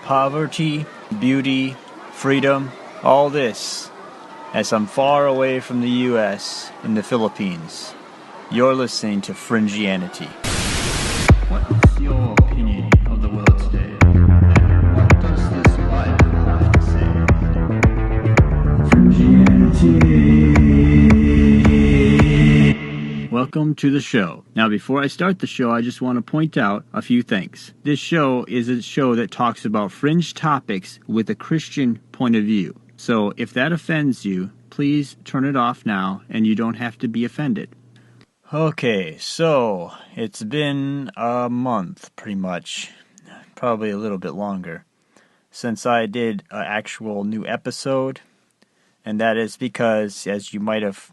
poverty, beauty, freedom, all this, as I'm far away from the U.S. in the Philippines. You're listening to Fringianity. What's your opinion of the world today? And what does this Bible have to say? Fringianity. Welcome to the show. Now, before I start the show, I just want to point out a few things. This show is a show that talks about fringe topics with a Christian point of view. So if that offends you, please turn it off now, and you don't have to be offended. Okay, so it's been a month, pretty much, probably a little bit longer, since I did an actual new episode, and that is because, as you might have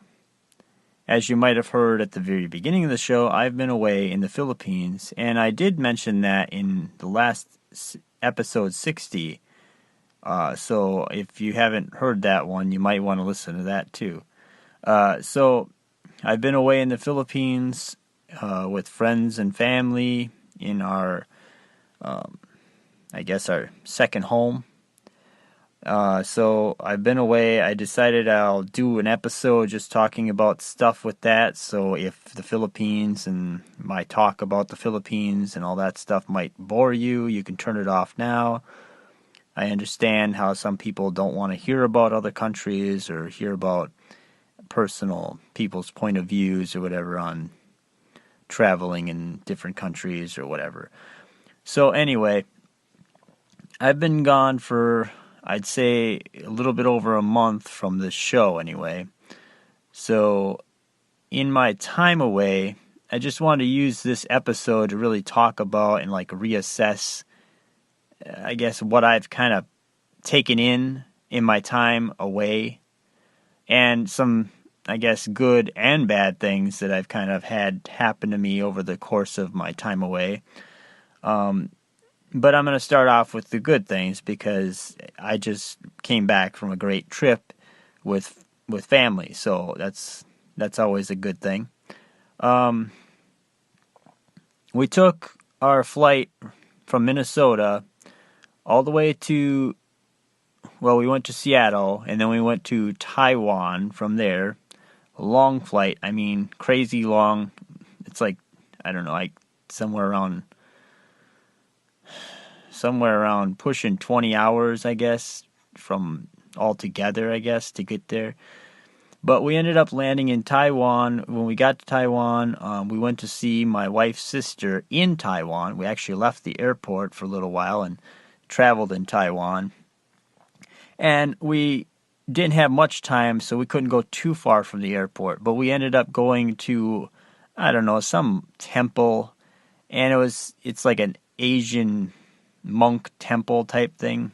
heard at the very beginning of the show, I've been away in the Philippines, and I did mention that in the last episode 60. So if you haven't heard that one, you might want to listen to that too. So I've been away in the Philippines with friends and family in our second home. So I've been away. I decided I'll do an episode just talking about stuff with that. So if the Philippines and my talk about the Philippines and all that stuff might bore you, you can turn it off now. I understand how some people don't want to hear about other countries or hear about personal people's point of views or whatever on traveling in different countries or whatever. So anyway, I've been gone for, I'd say, a little bit over a month from this show anyway. So in my time away, I just wanted to use this episode to really talk about and reassess, I guess, what I've kind of taken in my time away, and some, I guess, good and bad things that I've kind of had happen to me over the course of my time away. But I'm going to start off with the good things because I just came back from a great trip with family, so that's always a good thing. We took our flight from Minnesota all the way to, we went to Seattle, and then we went to Taiwan from there. A long flight, I mean, crazy long. It's somewhere around pushing 20 hours, I guess, from altogether, I guess, to get there. But we ended up landing in Taiwan. When we got to Taiwan, we went to see my wife's sister in Taiwan. We actually left the airport for a little while and traveled in Taiwan. And we didn't have much time, so we couldn't go too far from the airport. But we ended up going to, some temple. And it's like an Asian monk temple type thing.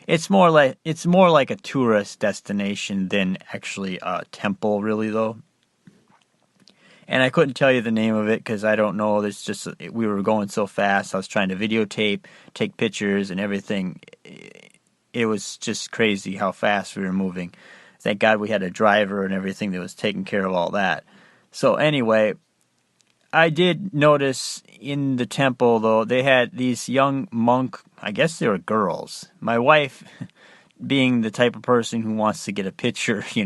It's more like a tourist destination than actually a temple, really, though. And I couldn't tell you the name of it because I don't know. It's just we were going so fast. I was trying to videotape, take pictures, and everything. It was just crazy how fast we were moving. Thank God we had a driver and everything that was taking care of all that. So anyway, I did notice in the temple, though, they had these young monk, I guess they were girls. My wife, being the type of person who wants to get a picture, she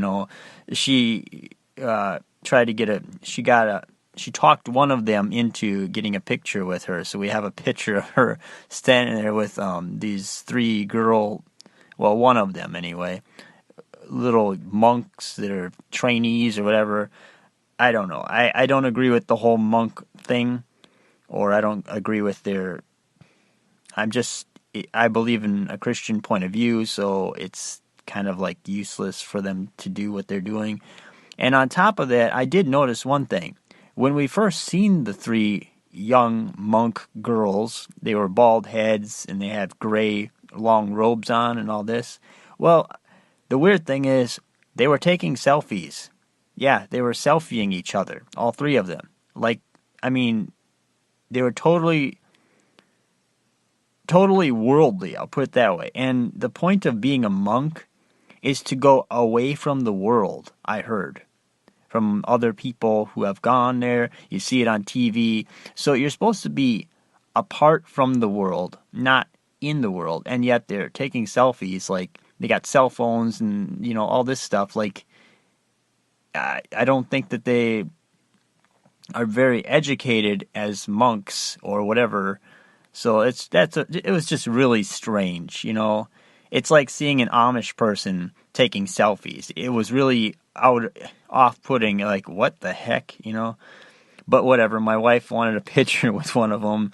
she talked one of them into getting a picture with her. So we have a picture of her standing there with these three one of them anyway, little monks that are trainees or whatever. I don't know. I don't agree with the whole monk thing, or I don't agree with I believe in a Christian point of view, so it's kind of useless for them to do what they're doing. And on top of that, I did notice one thing. When we first seen the three young monk girls, they were bald heads and they had gray long robes on and all this. Well, the weird thing is they were taking selfies. Yeah, they were selfieing each other, all three of them. They were totally worldly, I'll put it that way. And the point of being a monk is to go away from the world, I heard. From other people who have gone there. You see it on TV. So you're supposed to be apart from the world, not in the world, and yet they're taking selfies. Like, they got cell phones and, all this stuff. Like, I don't think that they are very educated as monks or whatever. So it was just really strange. It's like seeing an Amish person taking selfies. It was really off-putting. Like, what the heck. But whatever. My wife wanted a picture with one of them,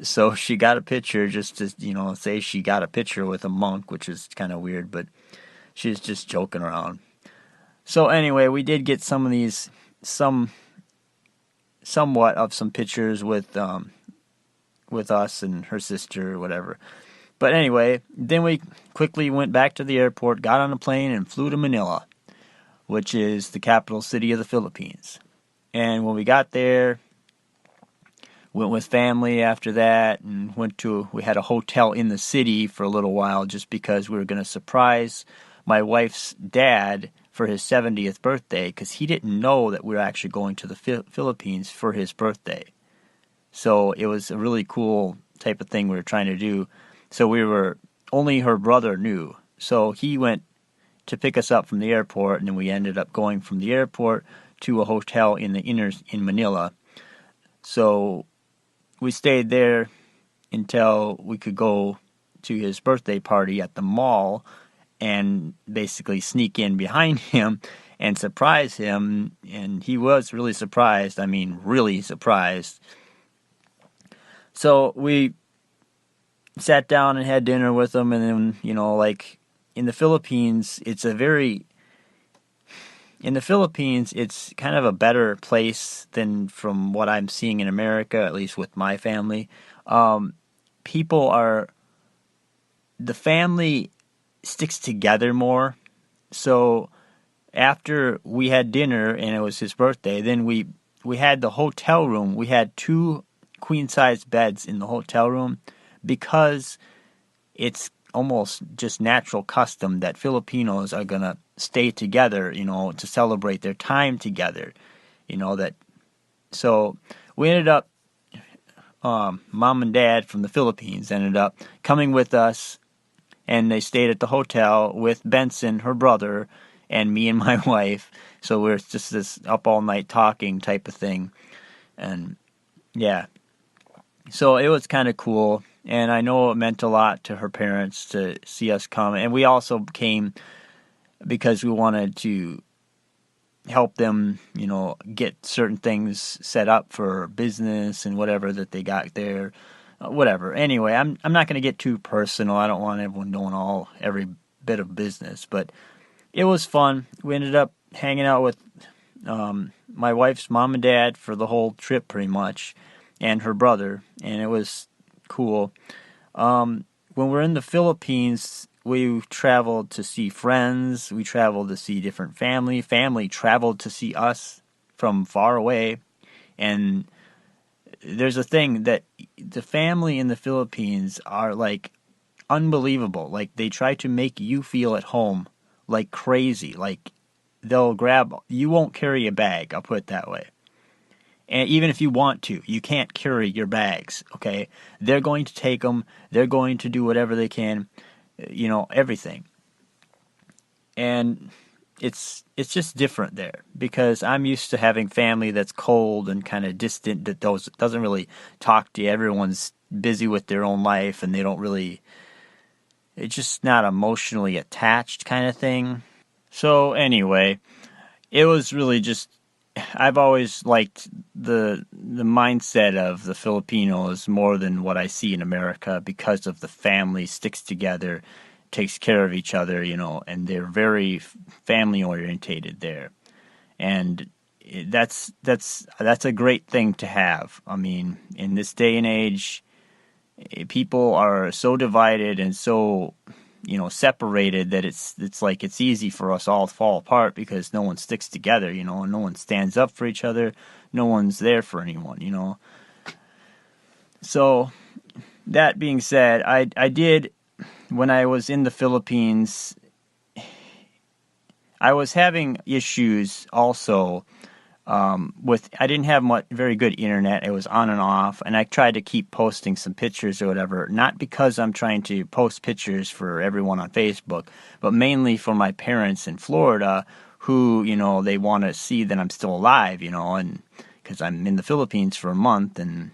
so she got a picture just to say she got a picture with a monk, which is kind of weird. But she's just joking around. So anyway, we did get somewhat of some pictures with us and her sister or whatever. But anyway, then we quickly went back to the airport, got on a plane, and flew to Manila, which is the capital city of the Philippines. And when we got there, went with family after that, and we had a hotel in the city for a little while just because we were going to surprise my wife's dad for his 70th birthday, because he didn't know that we were actually going to the Philippines for his birthday. So it was a really cool type of thing we were trying to do. So only her brother knew. So he went to pick us up from the airport, and then we ended up going from the airport to a hotel in Manila. So we stayed there until we could go to his birthday party at the mall and basically sneak in behind him and surprise him. And he was really surprised. I mean, really surprised. So we sat down and had dinner with him, and then, like, in the Philippines, it's kind of a better place than from what I'm seeing in America, at least with my family. The family sticks together more. So after we had dinner and it was his birthday, then we had the hotel room. We had 2 queen-size beds in the hotel room, because it's almost just natural custom that Filipinos are going to stay together, to celebrate their time together. So we ended up, mom and dad from the Philippines ended up coming with us, and they stayed at the hotel with Benson, her brother, and me and my wife. So we're just this up all night talking type of thing. And yeah, so it was kind of cool. And I know it meant a lot to her parents to see us come. And we also came because we wanted to help them, get certain things set up for business and whatever that they got there. Whatever. Anyway, I'm not going to get too personal. I don't want everyone knowing every bit of business. But it was fun. We ended up hanging out with my wife's mom and dad for the whole trip pretty much, and her brother. And it was cool. When we're in the Philippines, we traveled to see friends. We traveled to see different family. Family traveled to see us from far away. And there's a thing that the family in the Philippines are like unbelievable. Like, they try to make you feel at home like crazy. Like, you won't carry a bag, I'll put it that way. And even if you want to, you can't carry your bags, okay? They're going to take them. They're going to do whatever they can, everything. And it's just different there, because I'm used to having family that's cold and kind of distant, that doesn't really talk to you. Everyone's busy with their own life, and they don't really, it's just not emotionally attached kind of thing. So anyway, it was really just, I've always liked the mindset of the Filipinos more than what I see in America, because of the family sticks together, takes care of each other, and they're very family orientated there. And that's a great thing to have. I mean, in this day and age, people are so divided and so separated that it's like it's easy for us all to fall apart, because no one sticks together, and no one stands up for each other, no one's there for anyone, So that being said, I did, when I was in the Philippines, I was having issues also I didn't have very good internet. It was on and off, and I tried to keep posting some pictures or whatever. Not because I'm trying to post pictures for everyone on Facebook, but mainly for my parents in Florida, who they want to see that I'm still alive, and because I'm in the Philippines for a month, and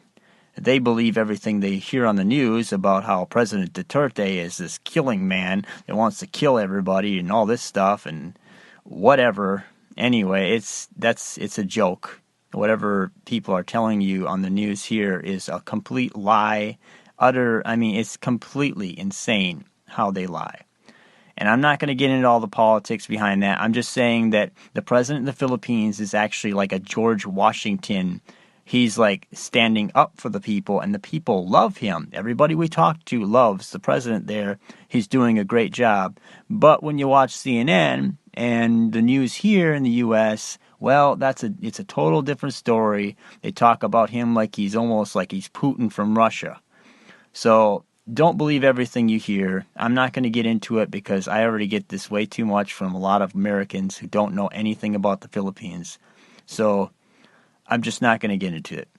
they believe everything they hear on the news about how President Duterte is this killing man that wants to kill everybody and all this stuff and whatever. Anyway, it's a joke. Whatever people are telling you on the news here is a complete lie. It's completely insane how they lie. And I'm not going to get into all the politics behind that. I'm just saying that the president of the Philippines is actually like a George Washington. He's like standing up for the people, and the people love him. Everybody we talk to loves the president there. He's doing a great job. But when you watch CNN and the news here in the U.S., well, it's a total different story. They talk about him like he's almost like he's Putin from Russia. So don't believe everything you hear. I'm not going to get into it because I already get this way too much from a lot of Americans who don't know anything about the Philippines. So I'm just not going to get into it.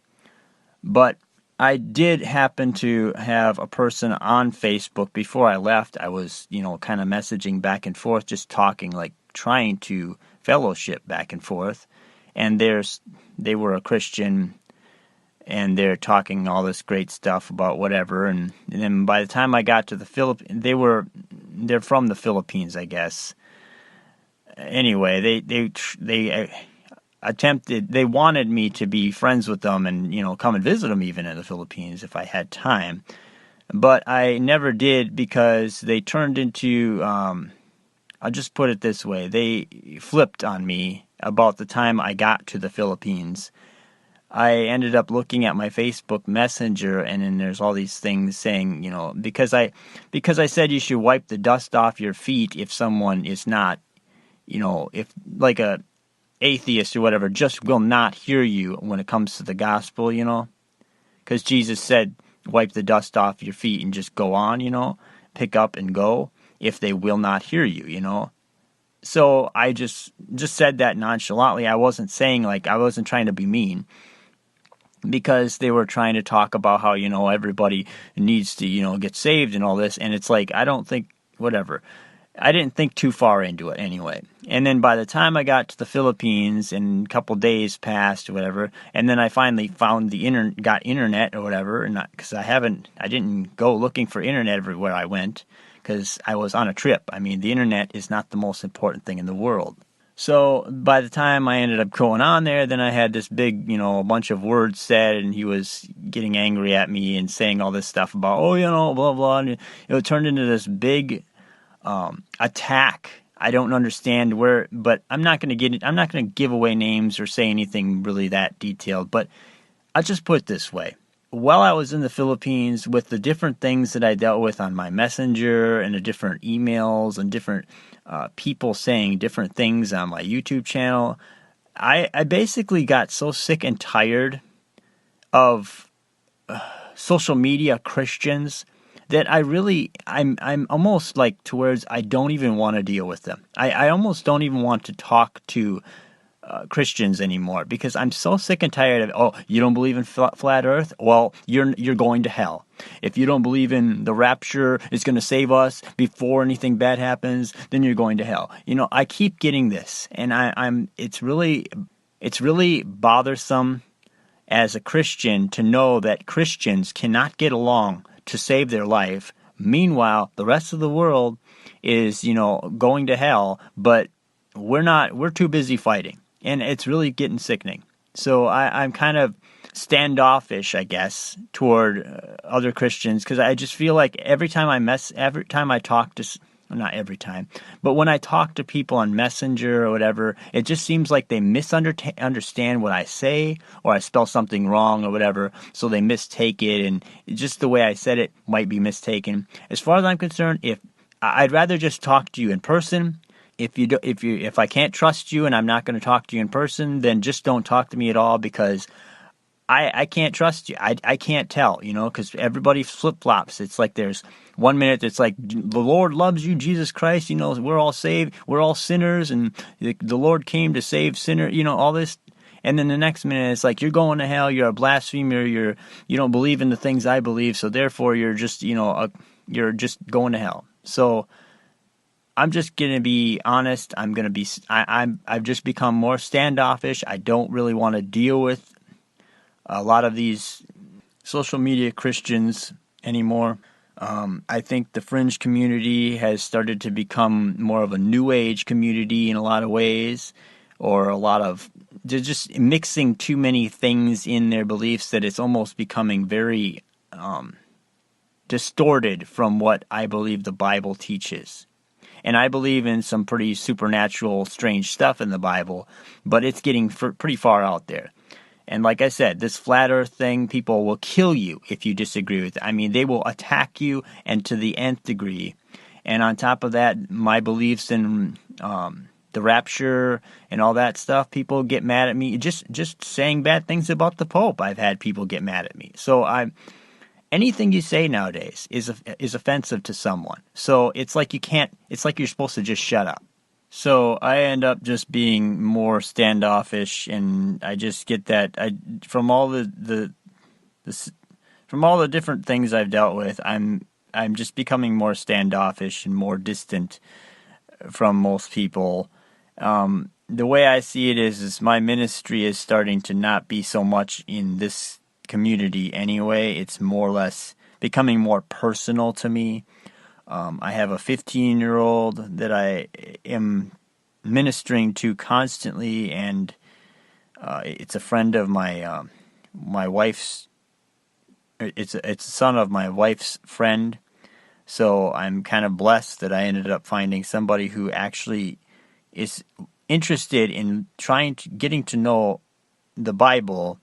But I did happen to have a person on Facebook before I left. I was, kind of messaging back and forth, just talking, like trying to fellowship back and forth. And they were a Christian, and they're talking all this great stuff about whatever. And then by the time I got to the Philippines, they're from the Philippines, I guess. Anyway, they wanted me to be friends with them and, come and visit them even in the Philippines if I had time. But I never did because they turned into, I'll just put it this way, they flipped on me about the time I got to the Philippines. I ended up looking at my Facebook Messenger, and then there's all these things saying, because I said you should wipe the dust off your feet if someone is not, if like a atheist or whatever just will not hear you when it comes to the gospel, because Jesus said wipe the dust off your feet and just go on, pick up and go if they will not hear you. So I just said that nonchalantly. I wasn't saying, I wasn't trying to be mean, because they were trying to talk about how, everybody needs to, get saved and all this. And it's like, I don't think, whatever. I didn't think too far into it anyway. And then by the time I got to the Philippines and a couple days passed or whatever, and then I finally found got internet or whatever, and because I didn't go looking for internet everywhere I went because I was on a trip. I mean, the internet is not the most important thing in the world. So by the time I ended up going on there, then I had this big, a bunch of words said, and he was getting angry at me and saying all this stuff about, blah, blah. And it turned into this big attack. I don't understand where, but I'm not going to give away names or say anything really that detailed, but I'll just put it this way. While I was in the Philippines, with the different things that I dealt with on my messenger and the different emails and different people saying different things on my YouTube channel, I basically got so sick and tired of social media Christians that I'm almost like towards I don't even want to deal with them. I almost don't even want to talk to Christians anymore, because I'm so sick and tired of, you don't believe in flat earth? Well, you're going to hell. If you don't believe in the rapture is going to save us before anything bad happens, then you're going to hell. I keep getting this, and it's really bothersome as a Christian to know that Christians cannot get along to save their life. Meanwhile, the rest of the world is, going to hell, but we're too busy fighting. And it's really getting sickening. So I'm kind of standoffish, I guess, toward other Christians, because I just feel like every time I talk to, not every time, but when I talk to people on Messenger or whatever, it just seems like they misunderstand what I say, or I spell something wrong or whatever, so they mistake it, and just the way I said it might be mistaken. As far as I'm concerned, I'd rather just talk to you in person. If I can't trust you and I'm not going to talk to you in person, then just don't talk to me at all, because I can't trust you. I can't tell, because everybody flip-flops. It's like there's 1 minute it's like the Lord loves you, Jesus Christ, we're all saved, we're all sinners, and the Lord came to save sinners, all this. And then the next minute it's like, you're going to hell, you're a blasphemer, you don't believe in the things I believe, so therefore you're just, you're just going to hell. So I'm just gonna be honest. I've just become more standoffish. I don't really want to deal with a lot of these social media Christians anymore. I think the fringe community has started to become more of a new age community in a lot of ways, or they're just mixing too many things in their beliefs that it's almost becoming very distorted from what I believe the Bible teaches. And I believe in some pretty supernatural, strange stuff in the Bible, but it's getting pretty far out there. And like I said, this flat earth thing, people will kill you if you disagree with it. I mean, they will attack you, and to the nth degree. And on top of that, my beliefs in the rapture and all that stuff, people get mad at me. Just saying bad things about the Pope, I've had people get mad at me. So anything you say nowadays is offensive to someone. So it's like you're supposed to just shut up. So I end up just being more standoffish, and I just get that from all the different things I've dealt with, I'm just becoming more standoffish and more distant from most people. The way I see it is my ministry is starting to not be so much in this community anyway. It's more or less becoming more personal to me. I have a 15-year-old that I am ministering to constantly, and it's a friend of my wife's. It's a son of my wife's friend. So I'm kind of blessed that I ended up finding somebody who actually is interested in getting to know the Bible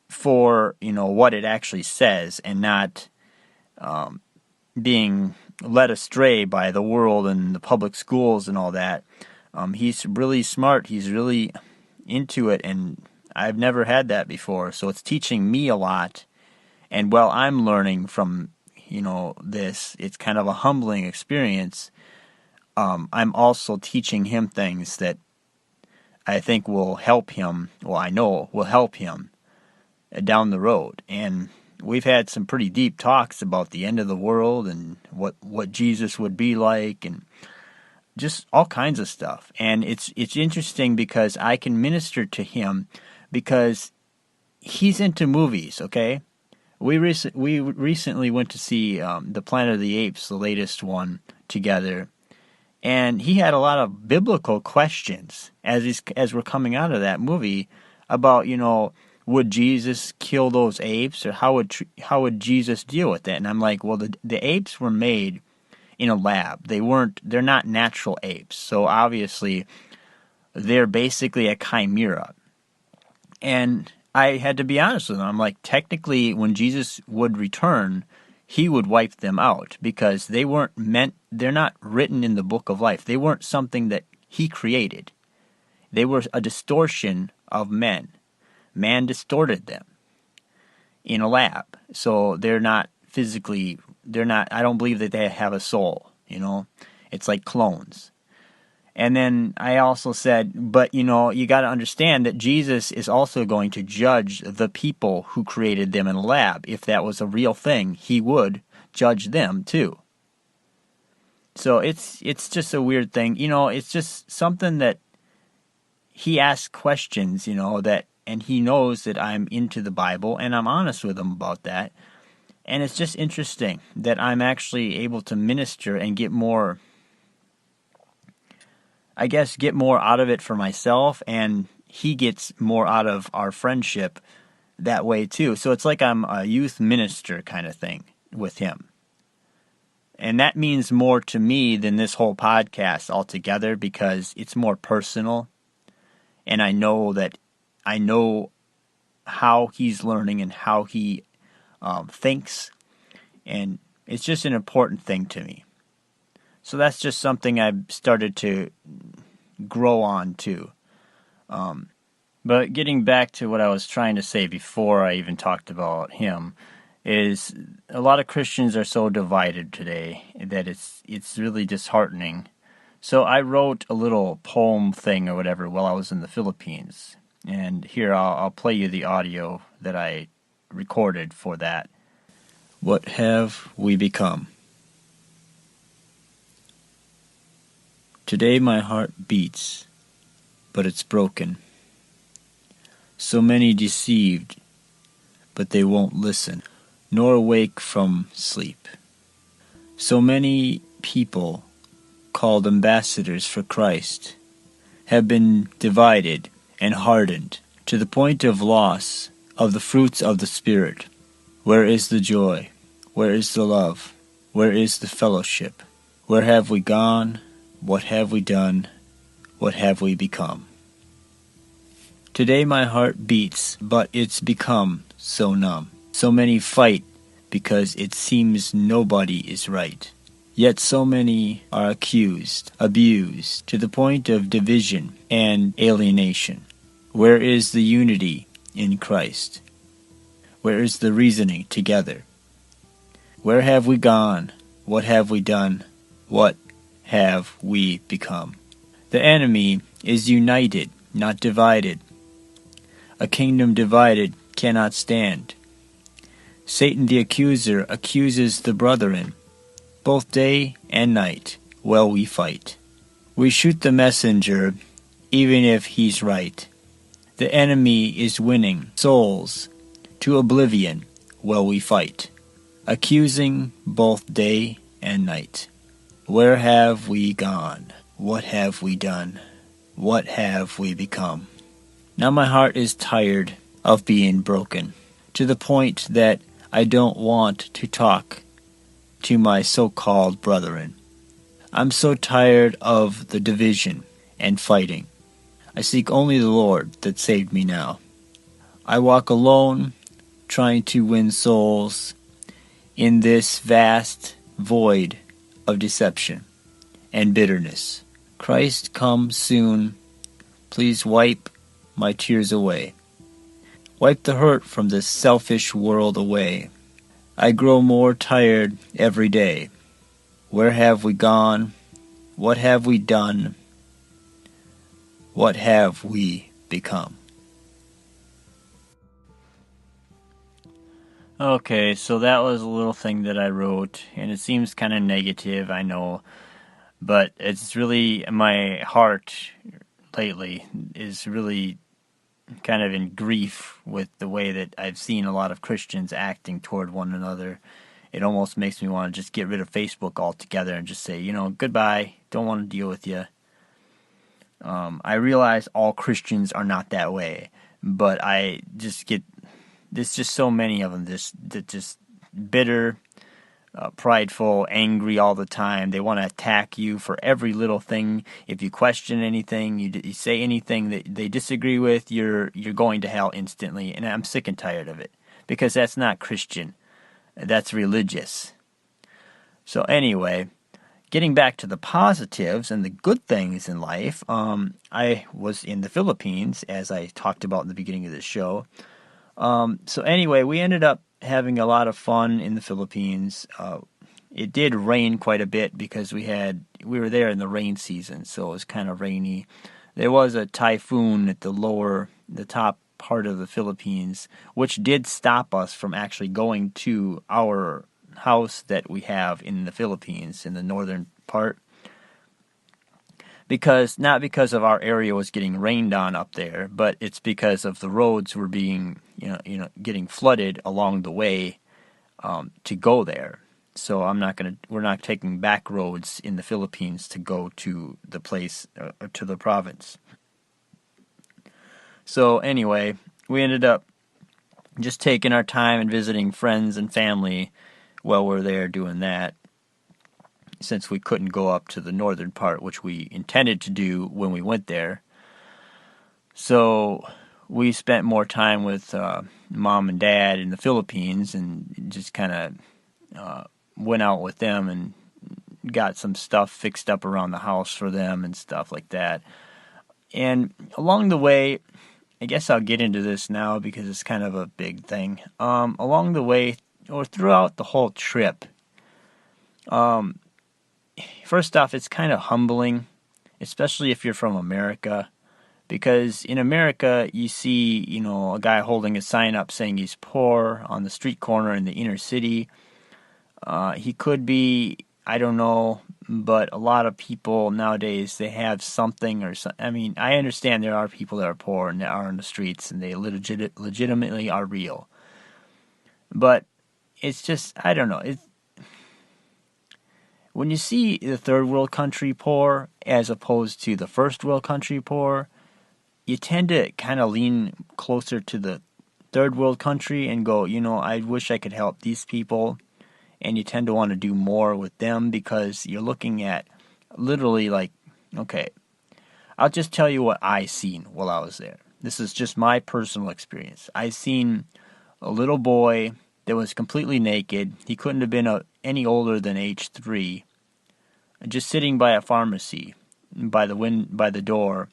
for what it actually says, and not being led astray by the world and the public schools and all that. He's really smart. He's really into it, and I've never had that before. So it's teaching me a lot. And while I'm learning from this, it's kind of a humbling experience. I'm also teaching him things that I think will help him. Well, I know will help him down the road. And we've had some pretty deep talks about the end of the world and what Jesus would be like, and just all kinds of stuff. And it's interesting because I can minister to him because he's into movies, okay? We recently went to see the Planet of the Apes, the latest one, together. And he had a lot of biblical questions as we're coming out of that movie about, would Jesus kill those apes, or how would Jesus deal with that? And I'm like, well, the apes were made in a lab. They're not natural apes. So obviously they're basically a chimera. And I had to be honest with him. I'm like, technically when Jesus would return, he would wipe them out, because they're not written in the book of life. They weren't something that he created. They were a distortion of men. Man distorted them in a lab. So they're not physically, I don't believe that they have a soul, It's like clones. And then I also said, but you got to understand that Jesus is also going to judge the people who created them in a lab. If that was a real thing, he would judge them too. So it's just a weird thing. It's just something that he asks questions, and he knows that I'm into the Bible, and I'm honest with him about that. And it's just interesting that I'm actually able to minister and get more out of it for myself, and he gets more out of our friendship that way too. So it's like I'm a youth minister kind of thing with him. And that means more to me than this whole podcast altogether, because it's more personal. And I know how he's learning and how he thinks. And it's just an important thing to me. So that's just something I've started to grow on too. But getting back to what I was trying to say before I even talked about him, is a lot of Christians are so divided today that it's really disheartening. So I wrote a little poem thing or whatever while I was in the Philippines. And here I'll play you the audio that I recorded for that. What have we become? Today my heart beats, but it's broken. So many deceived, but they won't listen, nor awake from sleep. So many people, called ambassadors for Christ, have been divided and hardened to the point of loss of the fruits of the Spirit. Where is the joy? Where is the love? Where is the fellowship? Where have we gone? What have we done? What have we become? Today my heart beats, but it's become so numb. So many fight because it seems nobody is right. Yet so many are accused, abused, to the point of division and alienation. Where is the unity in Christ? Where is the reasoning together? Where have we gone? What have we done? What have we become? The enemy is united, not divided. A kingdom divided cannot stand. Satan the accuser accuses the brethren. Both day and night, well we fight. We shoot the messenger, even if he's right. The enemy is winning souls to oblivion, well we fight. Accusing both day and night. Where have we gone? What have we done? What have we become? Now my heart is tired of being broken, to the point that I don't want to talk to my so-called brethren. I'm so tired of the division and fighting. I seek only the Lord that saved me now. I walk alone, trying to win souls in this vast void of deception and bitterness. Christ, come soon. Please wipe my tears away. Wipe the hurt from this selfish world away. I grow more tired every day. Where have we gone? What have we done? What have we become? Okay, so that was a little thing that I wrote, and it seems kind of negative, I know, but it's really, my heart lately is really kind of in grief with the way that I've seen a lot of Christians acting toward one another. It almost makes me want to just get rid of Facebook altogether and just say, goodbye, don't want to deal with you. I realize all Christians are not that way, but I just get, there's just so many of them, just bitter, prideful, angry all the time. They want to attack you for every little thing. If you question anything, you say anything that they disagree with, you're going to hell instantly. And I'm sick and tired of it, because that's not Christian. That's religious. So anyway, getting back to the positives and the good things in life, I was in the Philippines, as I talked about in the beginning of this show. So anyway, we ended up having a lot of fun in the Philippines. It did rain quite a bit because we were there in the rain season, so it was kind of rainy. There was a typhoon at the top part of the Philippines, which did stop us from actually going to our house that we have in the Philippines, in the northern part. Not because of our area was getting rained on up there, but it's because of the roads were being, getting flooded along the way to go there. So we're not taking back roads in the Philippines to go to the place, to the province. So anyway, we ended up just taking our time and visiting friends and family while we're there doing that, since we couldn't go up to the northern part, which we intended to do when we went there. So we spent more time with mom and dad in the Philippines, and just kind of went out with them and got some stuff fixed up around the house for them and stuff like that. And along the way, I guess I'll get into this now because it's kind of a big thing. Along the way, or throughout the whole trip, first off, it's kind of humbling, especially if you're from America, Because in America, you see, a guy holding a sign up saying he's poor on the street corner in the inner city. He could be, I don't know, but a lot of people nowadays, they have something or something. I mean, I understand there are people that are poor and that are on the streets and they legitimately are real. But it's just, I don't know. When you see the third world country poor as opposed to the first world country poor, you tend to kind of lean closer to the third world country and go, I wish I could help these people. And you tend to want to do more with them because you're looking at literally like, okay, I'll just tell you what I seen while I was there. This is just my personal experience. I seen a little boy that was completely naked. He couldn't have been any older than age 3, just sitting by a pharmacy by the door.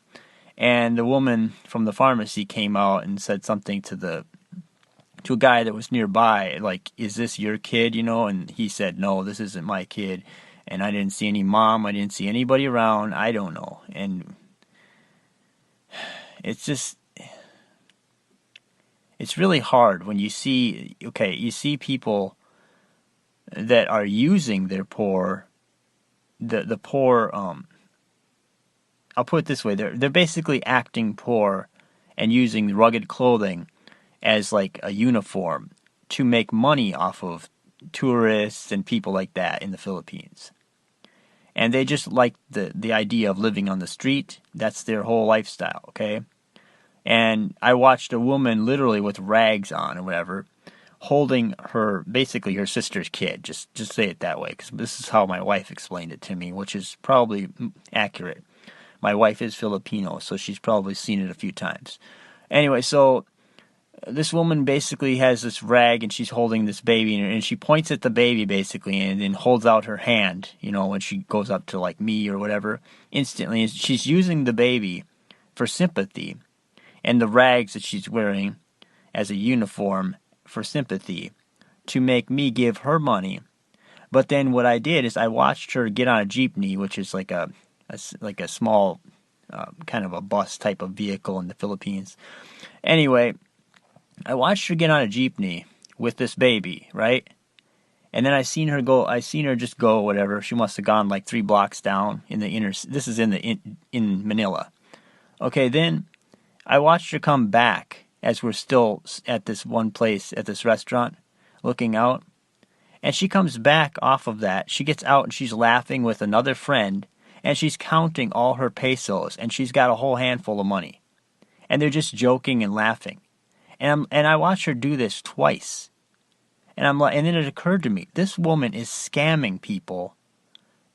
And the woman from the pharmacy came out and said something to a guy that was nearby, like, "Is this your kid?" And he said, "No, this isn't my kid." And I didn't see any mom. I didn't see anybody around. I don't know. And it's really hard when you see people that are using their poor, the poor, I'll put it this way, they're basically acting poor and using rugged clothing as like a uniform to make money off of tourists and people like that in the Philippines. And they just like the idea of living on the street. That's their whole lifestyle, okay? And I watched a woman literally with rags on or whatever, holding basically her sister's kid. Just say it that way, because this is how my wife explained it to me, which is probably accurate. My wife is Filipino, so she's probably seen it a few times. Anyway, so this woman basically has this rag and she's holding this baby and she points at the baby basically and then holds out her hand, when she goes up to like me or whatever, instantly. And she's using the baby for sympathy and the rags that she's wearing as a uniform for sympathy to make me give her money. But then what I did is I watched her get on a jeepney, which is like a small kind of a bus type of vehicle in the Philippines. Anyway, I watched her get on a jeepney with this baby, right? And then I seen her just go, whatever. She must have gone like 3 blocks down in the inner. This is in Manila. Okay, then I watched her come back as we're still at this one place at this restaurant, looking out. And she comes back off of that. She gets out and she's laughing with another friend. And she's counting all her pesos, and she's got a whole handful of money. And they're just joking and laughing. And I watched her do this twice. And then it occurred to me, this woman is scamming people.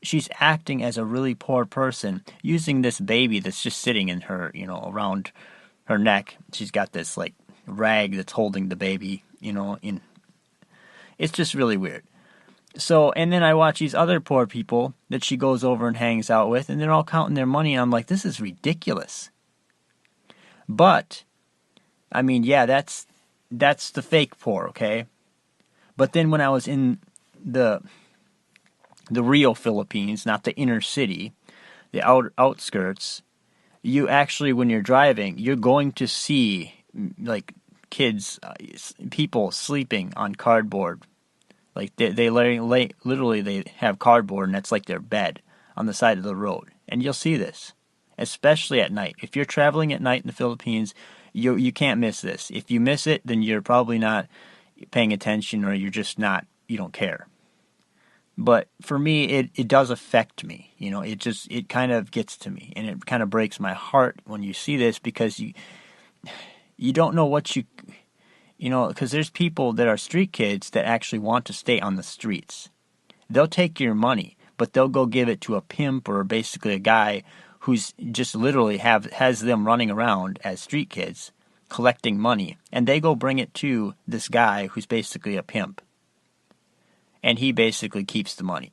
She's acting as a really poor person, using this baby that's just sitting in her, around her neck. She's got this like rag that's holding the baby, it's just really weird. So, and then I watch these other poor people that she goes over and hangs out with, and they're all counting their money, and I'm like, this is ridiculous. But, I mean, yeah, that's the fake poor, okay? But then when I was in the real Philippines, not the inner city, the outskirts, you actually, when you're driving, you're going to see, like, kids, people sleeping on cardboard. Like they literally they have cardboard and that's like their bed on the side of the road. And you'll see this, especially at night. If you're traveling at night in the Philippines, you can't miss this. If you miss it, then you're probably not paying attention or you don't care. But for me, it does affect me. It kind of gets to me and it kind of breaks my heart when you see this because you don't know what because there's people that are street kids that actually want to stay on the streets. They'll take your money, but they'll go give it to a pimp or basically a guy who's just literally has them running around as street kids collecting money. And they go bring it to this guy who's basically a pimp. And he basically keeps the money.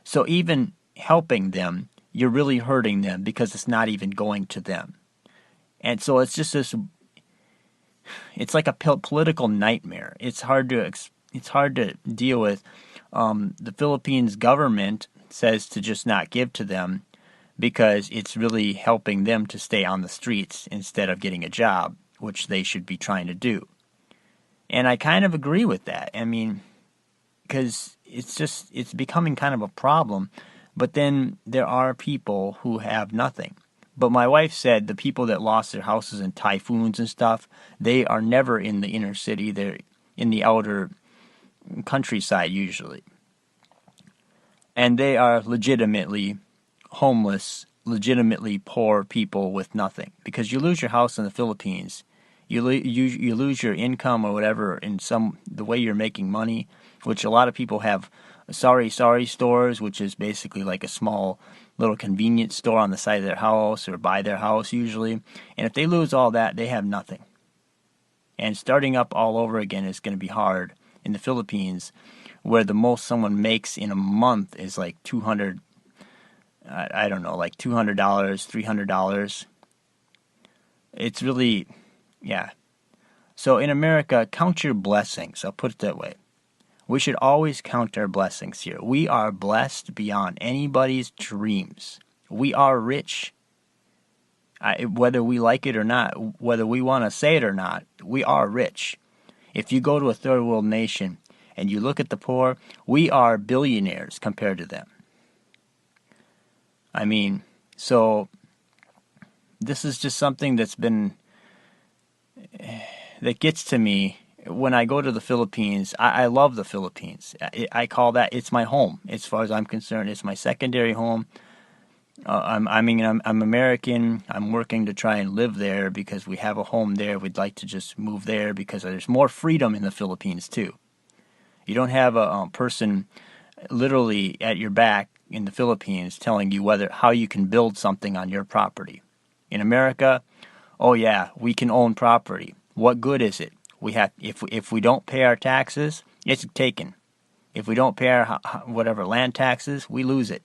So even helping them, you're really hurting them because it's not even going to them. And so it's just this... It's like a political nightmare. It's hard to deal with. The Philippines government says to just not give to them, because it's really helping them to stay on the streets instead of getting a job, which they should be trying to do. And I kind of agree with that. I mean, because it's becoming kind of a problem. But then there are people who have nothing. But my wife said the people that lost their houses in typhoons and stuff, they are never in the inner city. They're in the outer countryside usually. And they are legitimately homeless, legitimately poor people with nothing. Because you lose your house in the Philippines, you lose your income or whatever in the way you're making money, which a lot of people have Sorry stores, which is basically like a small little convenience store on the side of their house or by their house usually. And if they lose all that, they have nothing. And starting up all over again is going to be hard in the Philippines, where the most someone makes in a month is like $200, I don't know, like $200, $300. It's really, yeah. So in America, count your blessings. I'll put it that way. We should always count our blessings here. We are blessed beyond anybody's dreams. We are rich. Whether we like it or not, whether we want to say it or not, we are rich. If you go to a third world nation and you look at the poor, we are billionaires compared to them. I mean, so this is just something that gets to me. When I go to the Philippines, I love the Philippines. I call that, it's my home. As far as I'm concerned, it's my secondary home. I'm American. I'm working to try and live there because we have a home there. We'd like to just move there because there's more freedom in the Philippines too. You don't have a person literally at your back in the Philippines telling you how you can build something on your property. In America, oh yeah, we can own property. What good is it? We have if we don't pay our taxes, it's taken. If we don't pay our whatever land taxes, we lose it.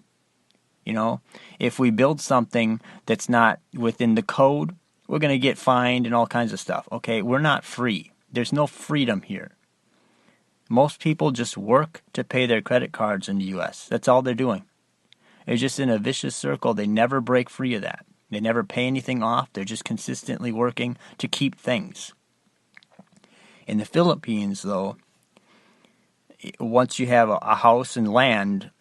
You know, if we build something that's not within the code, we're going to get fined and all kinds of stuff. Okay, we're not free. There's no freedom here. Most people just work to pay their credit cards in the U.S. That's all they're doing. They're just in a vicious circle. They never break free of that. They never pay anything off. They're just consistently working to keep things. In the Philippines, though, once you have a house and land,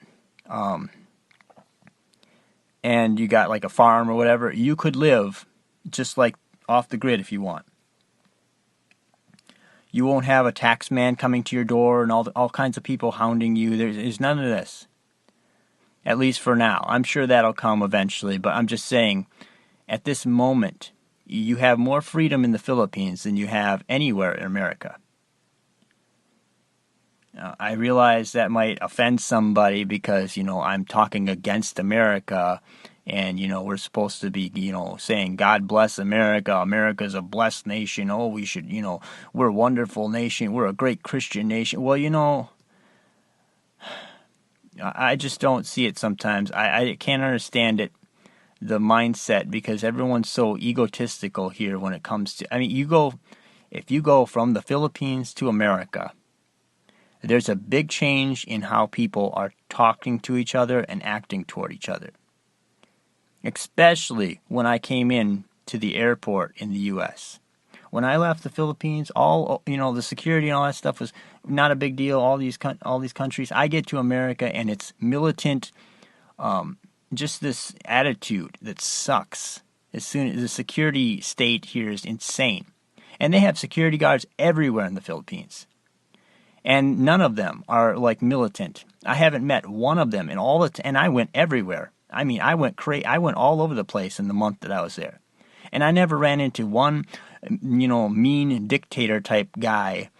and you got like a farm or whatever, you could live just like off the grid if you want. You won't have a tax man coming to your door and all kinds of people hounding you. There's none of this. At least for now. I'm sure that'll come eventually, but I'm just saying, at this moment, you have more freedom in the Philippines than you have anywhere in America. I realize that might offend somebody because, I'm talking against America and, we're supposed to be, saying, God bless America. America's a blessed nation. Oh, we should, we're a wonderful nation. We're a great Christian nation. Well, I just don't see it sometimes. I can't understand it. The mindset, because everyone's so egotistical here when it comes to, if you go from the Philippines to America, there's a big change in how people are talking to each other and acting toward each other. Especially when I came in to the airport in the U.S. When I left the Philippines, the security and all that stuff was not a big deal. All these countries, I get to America and it's militant. Just this attitude that sucks. As soon as the security state here is insane. And they have security guards everywhere in the Philippines. And none of them are like militant. I haven't met one of them in and I went everywhere. I went all over the place in the month that I was there. And I never ran into one, mean dictator type guy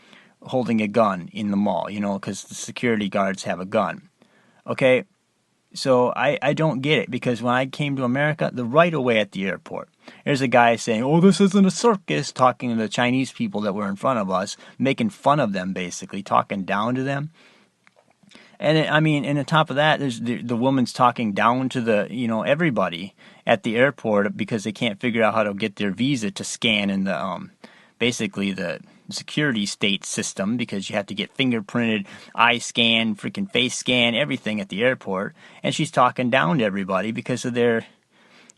holding a gun in the mall, because the security guards have a gun. Okay? So I don't get it, because when I came to America, right away at the airport, there's a guy saying, oh, this isn't a circus, talking to the Chinese people that were in front of us, making fun of them, basically, talking down to them. And and on top of that, there's the woman's talking down to everybody at the airport because they can't figure out how to get their visa to scan in the, basically the security state system, because you have to get fingerprinted, eye scan, freaking face scan, everything at the airport. And she's talking down to everybody because of their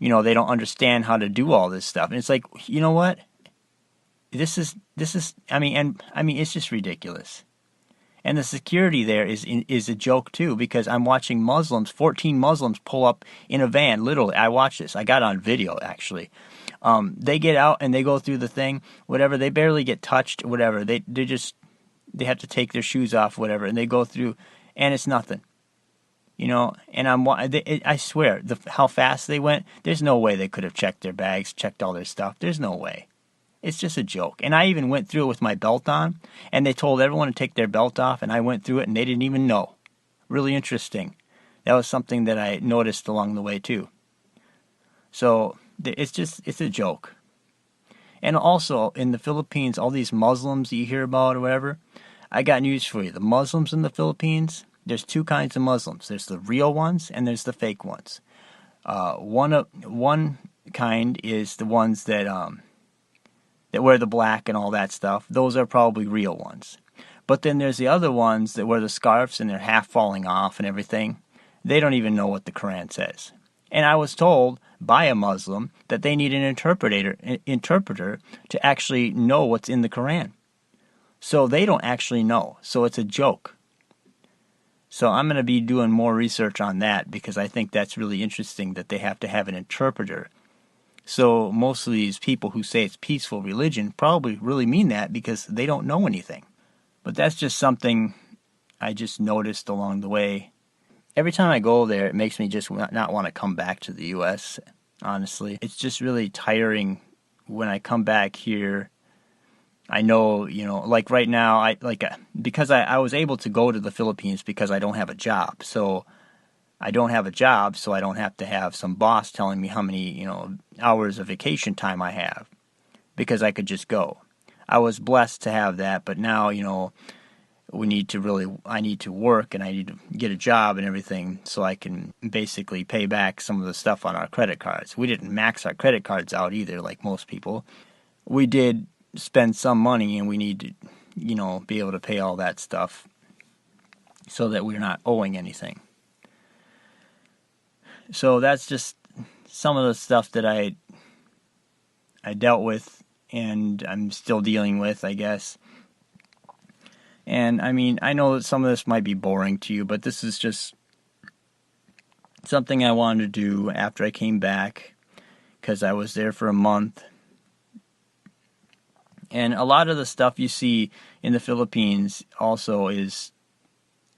they don't understand how to do all this stuff. And it's like, you know what? This is it's just ridiculous. And the security there is a joke too, because I'm watching 14 Muslims pull up in a van. Literally, I watched this. I got on video actually. They get out and they go through the thing, whatever. They barely get touched, whatever. They have to take their shoes off, whatever, and they go through, and it's nothing. And I swear, how fast they went. There's no way they could have checked their bags, checked all their stuff. There's no way. It's just a joke. And I even went through it with my belt on, and they told everyone to take their belt off, and I went through it, and they didn't even know. Really interesting. That was something that I noticed along the way, too. So, it's a joke. And also, in the Philippines, all these Muslims you hear about or whatever, I got news for you. The Muslims in the Philippines, there's two kinds of Muslims. There's the real ones, and there's the fake ones. One kind is the ones that wear the black and all that stuff. Those are probably real ones. But then there's the other ones that wear the scarves and they're half falling off and everything. They don't even know what the Quran says. And I was told by a Muslim that they need an interpreter to actually know what's in the Quran. So they don't actually know. So it's a joke. So I'm going to be doing more research on that because I think that's really interesting that they have to have an interpreter. So most of these people who say it's peaceful religion probably really mean that because they don't know anything. But that's just something I just noticed along the way. Every time I go there, it makes me just not want to come back to the U.S., honestly. It's just really tiring when I come back here. I know, like right now, because I was able to go to the Philippines because I don't have a job. So I don't have a job, so I don't have to have some boss telling me how many, hours of vacation time I have because I could just go. I was blessed to have that, but now, I need to work and I need to get a job and everything so I can basically pay back some of the stuff on our credit cards. We didn't max our credit cards out either like most people. We did spend some money and we need to, be able to pay all that stuff so that we're not owing anything. So that's just some of the stuff that I dealt with and I'm still dealing with, I guess. And I know that some of this might be boring to you, but this is just something I wanted to do after I came back because I was there for a month. And a lot of the stuff you see in the Philippines also it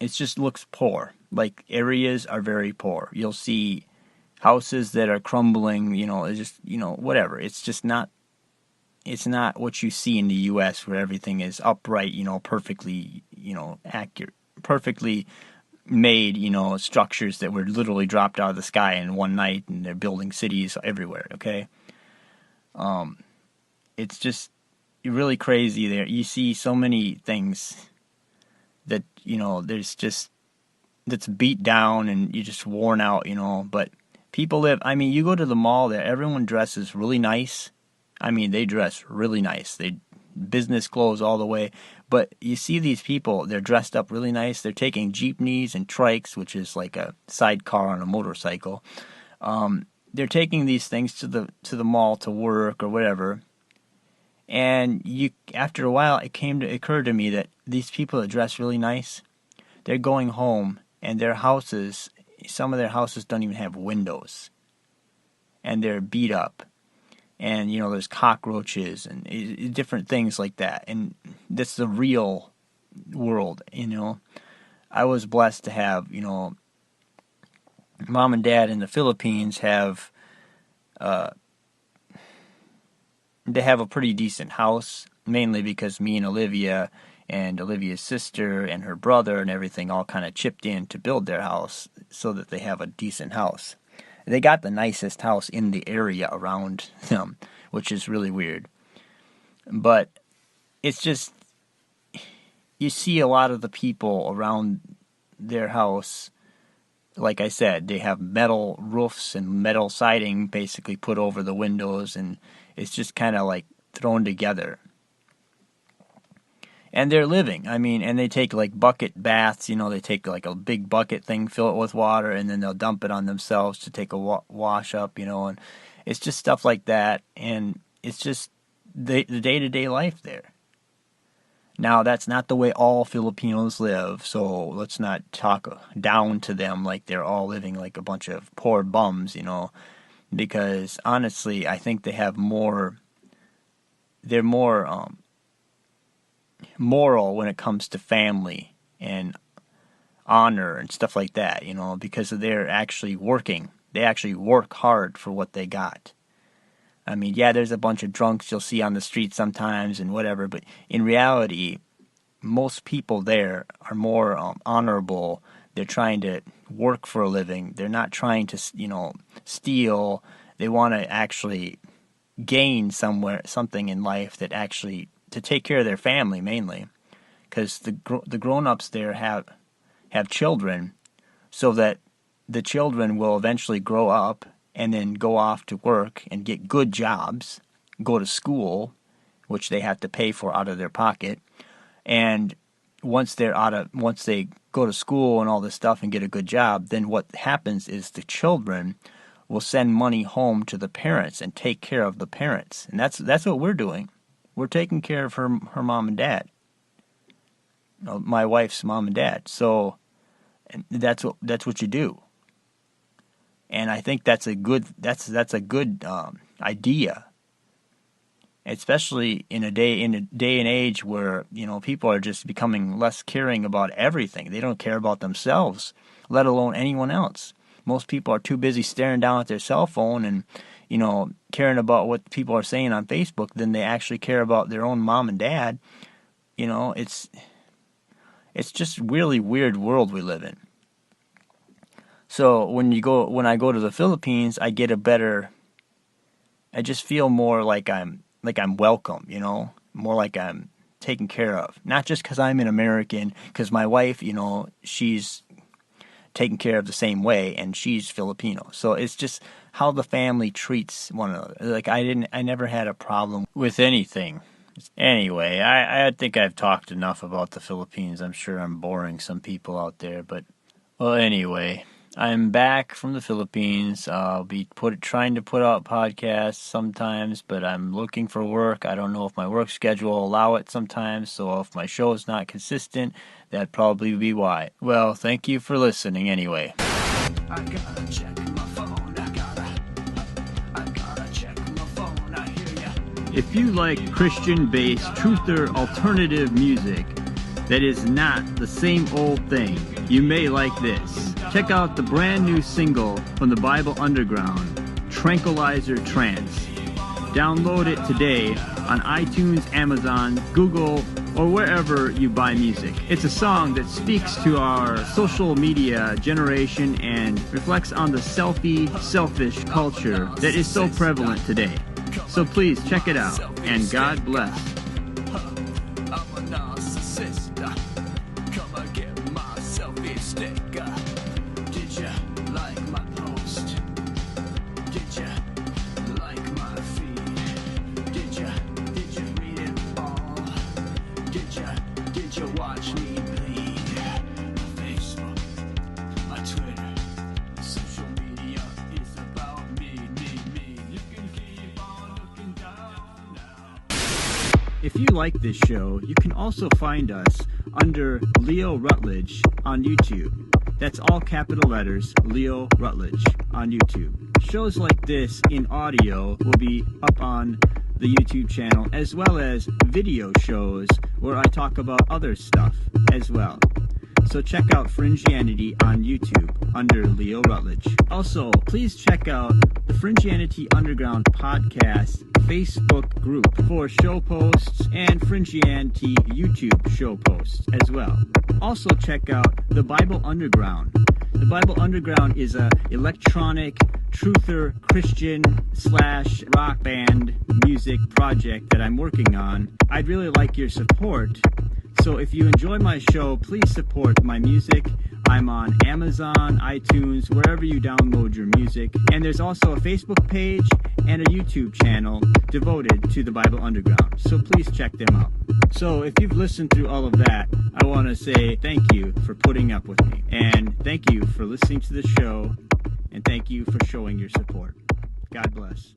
just looks poor. Like areas are very poor. You'll see houses that are crumbling, it's just, whatever. It's just not what you see in the U.S. where everything is upright, perfectly, accurate, perfectly made, structures that were literally dropped out of the sky in one night and they're building cities everywhere, okay? It's just really crazy there. You see so many things that, there's just, that's beat down and you're just worn out, but people live, you go to the mall there, everyone dresses really nice. They dress really nice. They business clothes all the way. But you see these people, they're dressed up really nice. They're taking jeepneys and trikes, which is like a sidecar on a motorcycle. They're taking these things to the mall to work or whatever. And after a while, it occurred to me that these people that dress really nice, they're going home and some of their houses don't even have windows. And they're beat up. And, there's cockroaches and different things like that. And that's the real world, I was blessed to have, mom and dad in the Philippines have, they have a pretty decent house, mainly because me and Olivia's sister and her brother and everything all kind of chipped in to build their house so that they have a decent house. They got the nicest house in the area around them, which is really weird. But it's just, you see a lot of the people around their house, like I said, they have metal roofs and metal siding basically put over the windows, and it's just kind of like thrown together. And they're living. I mean, and they take like bucket baths, they take like a big bucket thing, fill it with water, and then they'll dump it on themselves to take a wash up, and it's just stuff like that. And it's just the day-to-day life there. Now, that's not the way all Filipinos live, so let's not talk down to them like they're all living like a bunch of poor bums, because honestly, I think they have they're more moral when it comes to family and honor and stuff like that, because they're actually working. They actually work hard for what they got. I mean, yeah, there's a bunch of drunks you'll see on the street sometimes and whatever, but in reality, most people there are more honorable. They're trying to work for a living. They're not trying to, steal. They want to actually gain something in life that actually to take care of their family mainly, because the grown-ups there have children, so that the children will eventually grow up and then go off to work and get good jobs, go to school, which they have to pay for out of their pocket, and once they go to school and all this stuff and get a good job, then what happens is the children will send money home to the parents and take care of the parents, and that's what we're doing. We're taking care of her mom and dad, my wife's mom and dad. So, and that's what you do. And I think that's a good idea, especially in a day and age where people are just becoming less caring about everything. They don't care about themselves, let alone anyone else. Most people are too busy staring down at their cell phone and caring about what people are saying on Facebook than they actually care about their own mom and dad. It's just really weird world we live in. So when I go to the Philippines, I just feel more like I'm welcome, more like I'm taken care of. Not just because I'm an American, because my wife, she's taken care of the same way, and she's Filipino. So it's just how the family treats one another. Like I never had a problem with anything. Anyway, I think I've talked enough about the Philippines. I'm sure I'm boring some people out there, but anyway, I'm back from the Philippines. I'll be trying to put out podcasts sometimes, but I'm looking for work. I don't know if my work schedule will allow it sometimes, so if my show is not consistent, that'd probably be why. Well, thank you for listening anyway. I gotta check my phone. I gotta check my phone. I hear ya. If you like Christian-based, truther, alternative music that is not the same old thing, you may like this. Check out the brand new single from the Bible Underground, Tranquilizer Trance. Download it today on iTunes, Amazon, Google, or wherever you buy music. It's a song that speaks to our social media generation and reflects on the selfish culture that is so prevalent today. So please check it out, and God bless. If you like this show, you can also find us under Leo Rutledge on YouTube. That's all capital letters, Leo Rutledge on YouTube. Shows like this in audio will be up on the YouTube channel, as well as video shows where I talk about other stuff as well. So check out Fringianity on YouTube under Leo Rutledge. Also, please check out the Fringianity Underground podcast Facebook group for show posts and Fringianity YouTube show posts as well. Also check out the Bible Underground. The Bible Underground is a electronic, truther, Christian / rock band music project that I'm working on. I'd really like your support. So if you enjoy my show, please support my music. I'm on Amazon, iTunes, wherever you download your music. And there's also a Facebook page and a YouTube channel devoted to the Bible Underground. So please check them out. So if you've listened through all of that, I want to say thank you for putting up with me. And thank you for listening to the show. And thank you for showing your support. God bless.